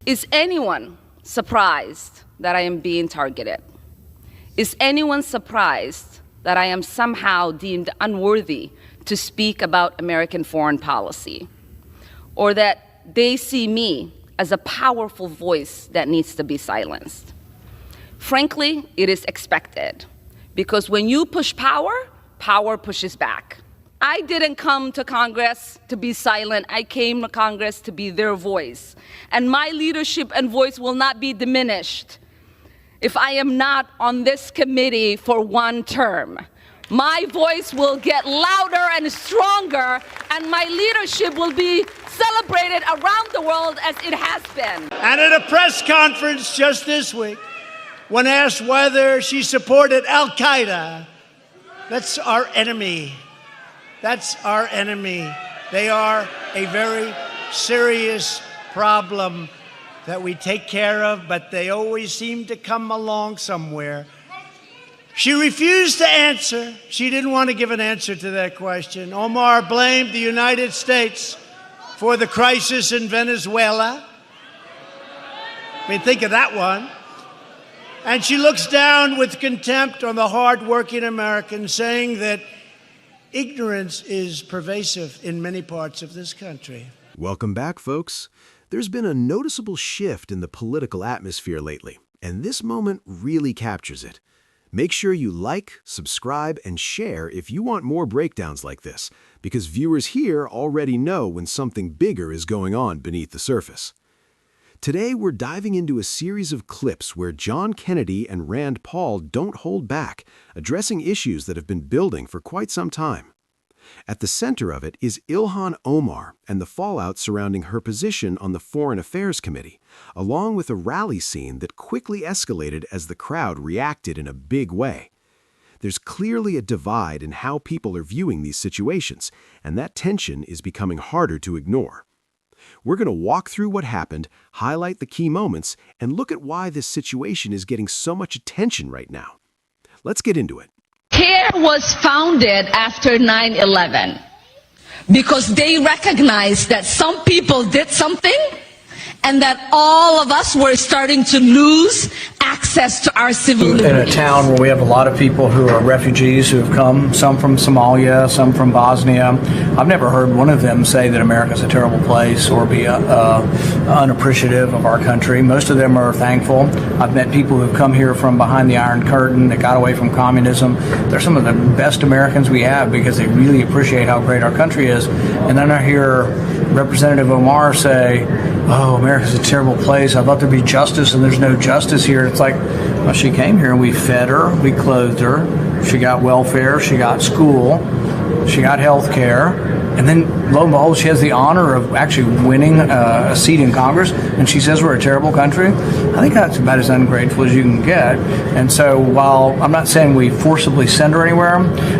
Is anyone surprised that I am being targeted? Is anyone surprised that I am somehow deemed unworthy to speak about American foreign policy? Or that they see me as a powerful voice that needs to be silenced? Frankly, it is expected, because when you push power, power pushes back. I didn't come to Congress to be silent. I came to Congress to be their voice. And my leadership and voice will not be diminished if I am not on this committee for one term. My voice will get louder and stronger, and my leadership will be celebrated around the world as it has been. And at a press conference just this week, when asked whether she supported Al-Qaeda, that's our enemy. That's our enemy. They are a very serious problem that we take care of, but they always seem to come along somewhere. She refused to answer. She didn't want to give an answer to that question. Omar blamed the United States for the crisis in Venezuela. I mean, think of that one. And she looks down with contempt on the hard-working Americans, saying that ignorance is pervasive in many parts of this country. Welcome back, folks. There's been a noticeable shift in the political atmosphere lately, and this moment really captures it. Make sure you like, subscribe, and share if you want more breakdowns like this, because viewers here already know when something bigger is going on beneath the surface. Today, we're diving into a series of clips where John Kennedy and Rand Paul don't hold back, addressing issues that have been building for quite some time. At the center of it is Ilhan Omar and the fallout surrounding her position on the Foreign Affairs Committee, along with a rally scene that quickly escalated as the crowd reacted in a big way. There's clearly a divide in how people are viewing these situations, and that tension is becoming harder to ignore. We're going to walk through what happened, highlight the key moments, and look at why this situation is getting so much attention right now. Let's get into it. CARE was founded after 9/11 because they recognized that some people did something and that all of us were starting to lose access to our civil liberties. In a town where we have a lot of people who are refugees who have come, some from Somalia, some from Bosnia, I've never heard one of them say that America's a terrible place or be unappreciative of our country. Most of them are thankful. I've met people who have come here from behind the Iron Curtain that got away from communism. They're some of the best Americans we have because they really appreciate how great our country is. And then I hear Representative Omar say, "Oh, America's a terrible place. I'd love there to be justice, and there's no justice here." It's like, well, she came here and we fed her, we clothed her, she got welfare, she got school, she got health care, and then lo and behold, she has the honor of actually winning a seat in Congress, and she says we're a terrible country. I think that's about as ungrateful as you can get. And so while I'm not saying we forcibly send her anywhere,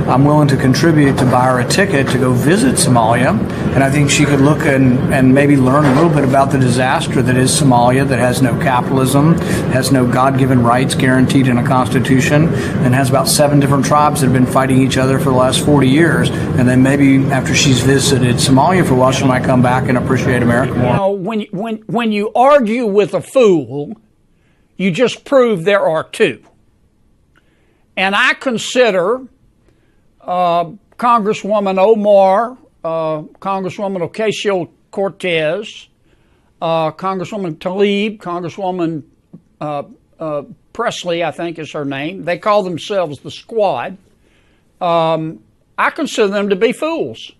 I'm willing to contribute to buy her a ticket to go visit Somalia, and I think she could look and maybe learn a little bit about the disaster that is Somalia, that has no capitalism, has no God-given rights guaranteed in a constitution, and has about 7 different tribes that have been fighting each other for the last 40 years. And then maybe after she's visited Somalia for a while, she might come back and appreciate America more. You know, when you argue with a fool, you just prove there are two. And I consider Congresswoman Omar, Congresswoman Ocasio-Cortez, Congresswoman Tlaib, Congresswoman Presley, I think is her name. They call themselves the Squad. I consider them to be fools.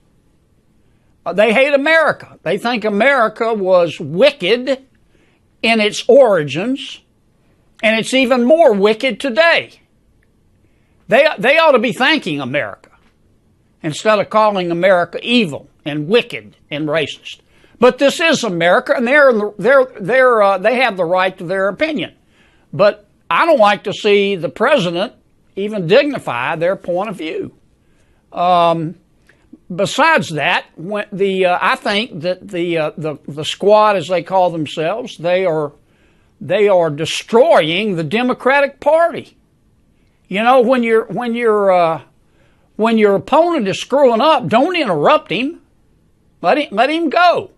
They hate America. They think America was wicked in its origins, and it's even more wicked today. They ought to be thanking America instead of calling America evil and wicked and racist. But this is America, and they have the right to their opinion. But I don't like to see the president even dignify their point of view. Besides that, I think that the Squad, as they call themselves, they are destroying the Democratic Party. You know, when your opponent is screwing up, don't interrupt him. Let him go.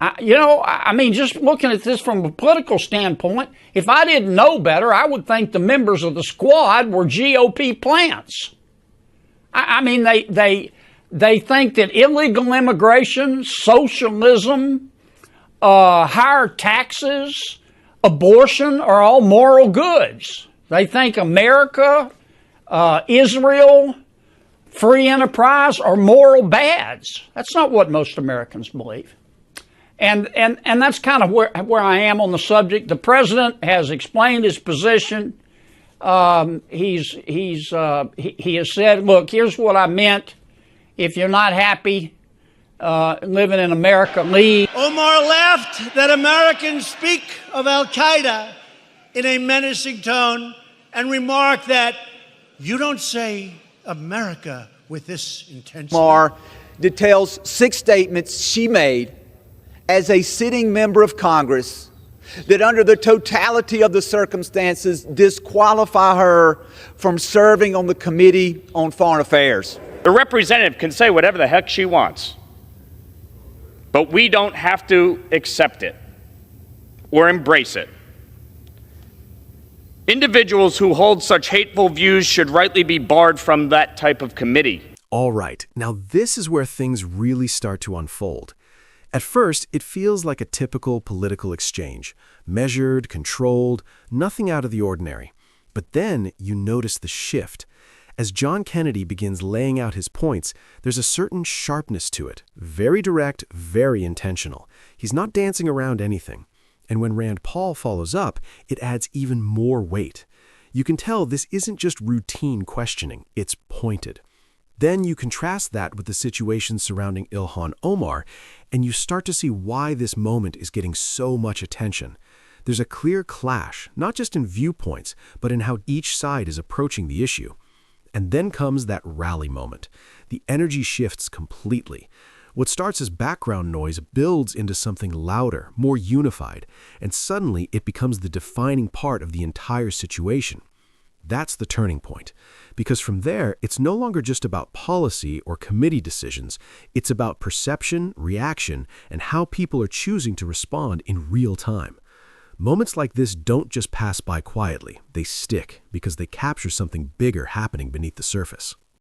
I mean, just looking at this from a political standpoint, if I didn't know better, I would think the members of the squad were GOP plants. I mean, they think that illegal immigration, socialism, higher taxes, abortion are all moral goods. They think America, Israel, free enterprise are moral bads. That's not what most Americans believe. And that's kind of where I am on the subject. The president has explained his position. He has said, look, here's what I meant. If you're not happy living in America, leave. Omar laughed that Americans speak of Al-Qaeda in a menacing tone and remarked that you don't say America with this intensity. Omar details 6 statements she made as a sitting member of Congress that under the totality of the circumstances disqualify her from serving on the Committee on Foreign Affairs. The representative can say whatever the heck she wants, but we don't have to accept it or embrace it. Individuals who hold such hateful views should rightly be barred from that type of committee. All right, now this is where things really start to unfold. At first, it feels like a typical political exchange, measured, controlled, nothing out of the ordinary. But then you notice the shift. As John Kennedy begins laying out his points, there's a certain sharpness to it, very direct, very intentional. He's not dancing around anything. And when Rand Paul follows up, it adds even more weight. You can tell this isn't just routine questioning, it's pointed. Then you contrast that with the situation surrounding Ilhan Omar, and you start to see why this moment is getting so much attention. There's a clear clash, not just in viewpoints, but in how each side is approaching the issue. And then comes that rally moment. The energy shifts completely. What starts as background noise builds into something louder, more unified, and suddenly it becomes the defining part of the entire situation. That's the turning point, because from there, it's no longer just about policy or committee decisions. It's about perception, reaction, and how people are choosing to respond in real time. Moments like this don't just pass by quietly. They stick because they capture something bigger happening beneath the surface.